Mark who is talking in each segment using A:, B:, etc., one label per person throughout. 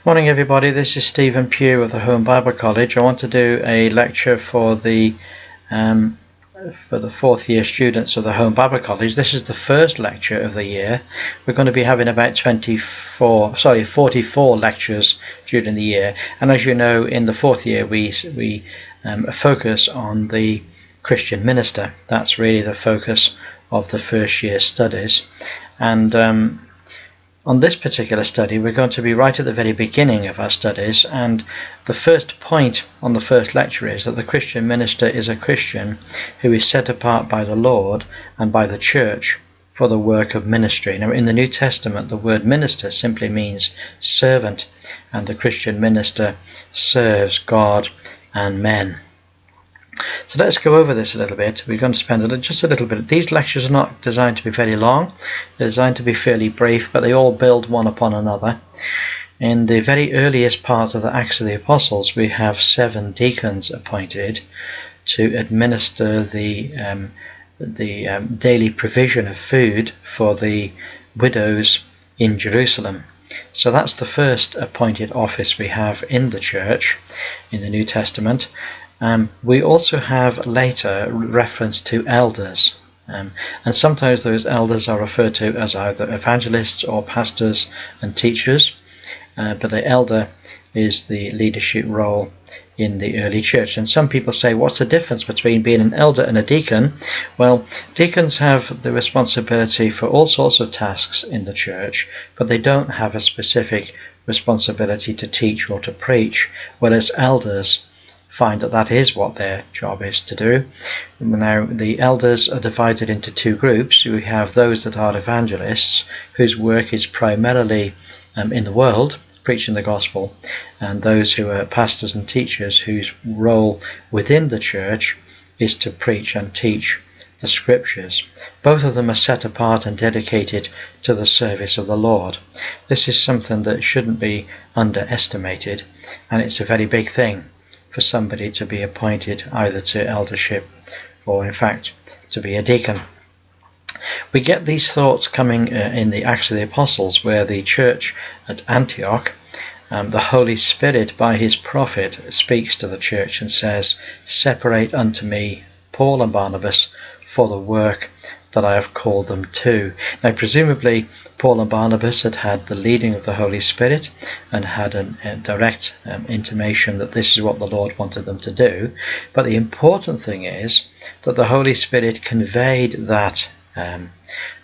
A: Morning everybody, this is Stephen Pugh of the Home Bible College. I want to do a lecture for the fourth year students of the Home Bible College. This is the first lecture of the year. We're going to be having about 44 lectures during the year, and as you know, in the fourth year we focus on the Christian minister. That's really the focus of the first year studies, and on this particular study we're going to be right at the very beginning of our studies, and the first point on the first lecture is that the Christian minister is a Christian who is set apart by the Lord and by the church for the work of ministry. Now in the New Testament the word minister simply means servant, and the Christian minister serves God and men. So let's go over this a little bit. We're going to spend just a little bit. These lectures are not designed to be very long. They're designed to be fairly brief, but they all build one upon another. In the very earliest parts of the Acts of the Apostles, we have 7 deacons appointed to administer the daily provision of food for the widows in Jerusalem. So that's the first appointed office we have in the church in the New Testament. We also have later reference to elders, and sometimes those elders are referred to as either evangelists or pastors and teachers, but the elder is the leadership role in the early church. And some people say, what's the difference between being an elder and a deacon? Well, deacons have the responsibility for all sorts of tasks in the church, but they don't have a specific responsibility to teach or to preach, whereas elders find that is what their job is to do. Now the elders are divided into 2 groups. We have those that are evangelists, whose work is primarily in the world, preaching the gospel, and those who are pastors and teachers, whose role within the church is to preach and teach the scriptures. Both of them are set apart and dedicated to the service of the Lord. This is something that shouldn't be underestimated, and it's a very big thing for somebody to be appointed either to eldership or in fact to be a deacon. We get these thoughts coming in the Acts of the Apostles, where the church at Antioch, the Holy Spirit by his prophet speaks to the church and says, "Separate unto me Paul and Barnabas for the work that I have called them to." Now presumably Paul and Barnabas had the leading of the Holy Spirit and had a direct intimation that this is what the Lord wanted them to do, but the important thing is that the Holy Spirit conveyed that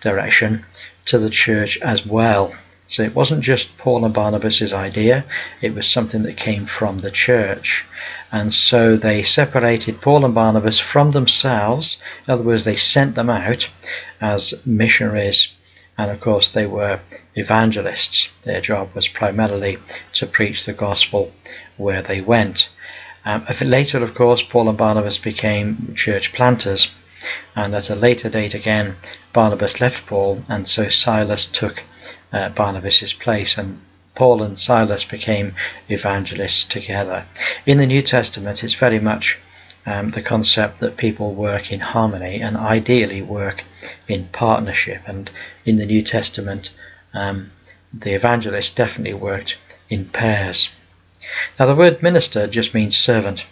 A: direction to the church as well. So it wasn't just Paul and Barnabas' idea, it was something that came from the church. And so they separated Paul and Barnabas from themselves. In other words, they sent them out as missionaries, and of course they were evangelists. Their job was primarily to preach the gospel where they went. Later, of course, Paul and Barnabas became church planters, and at a later date again Barnabas left Paul, and so Silas took Barnabas' place, and Paul and Silas became evangelists together. In the New Testament it's very much the concept that people work in harmony and ideally work in partnership, and in the New Testament the evangelists definitely worked in pairs. Now the word minister just means servant.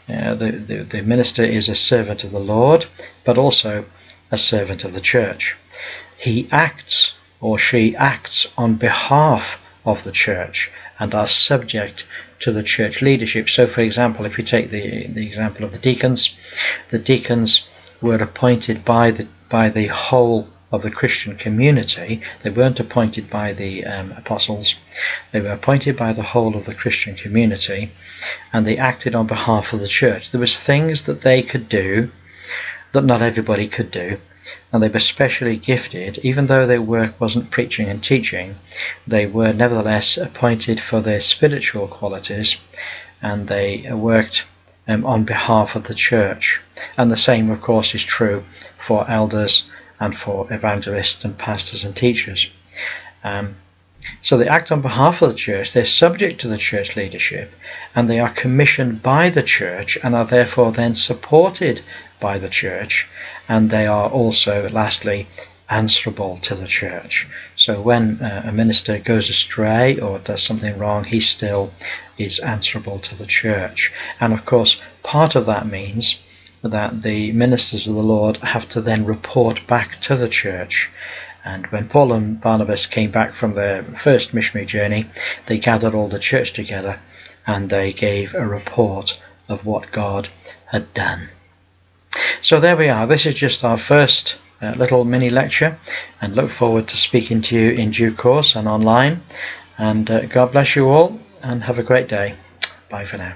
A: The minister is a servant of the Lord, but also a servant of the church. He acts, or she acts, on behalf of the church and are subject to the church leadership. So for example, if we take the example of the deacons were appointed by the whole of the Christian community. They weren't appointed by the apostles. They were appointed by the whole of the Christian community, and they acted on behalf of the church. There was things that they could do that not everybody could do, and they were specially gifted. Even though their work wasn't preaching and teaching, they were nevertheless appointed for their spiritual qualities, and they worked on behalf of the church. And the same of course is true for elders and for evangelists and pastors and teachers. So they act on behalf of the church, they're subject to the church leadership, and they are commissioned by the church and are therefore then supported by the church, and they are also lastly answerable to the church. So So when a minister goes astray or does something wrong, he still is answerable to the church. And of course, part of that means that the ministers of the Lord have to then report back to the church. And when Paul and Barnabas came back from their first missionary journey, they gathered all the church together and they gave a report of what God had done. So there we are. This is just our first little mini lecture, and look forward to speaking to you in due course and online. And God bless you all, and have a great day. Bye for now.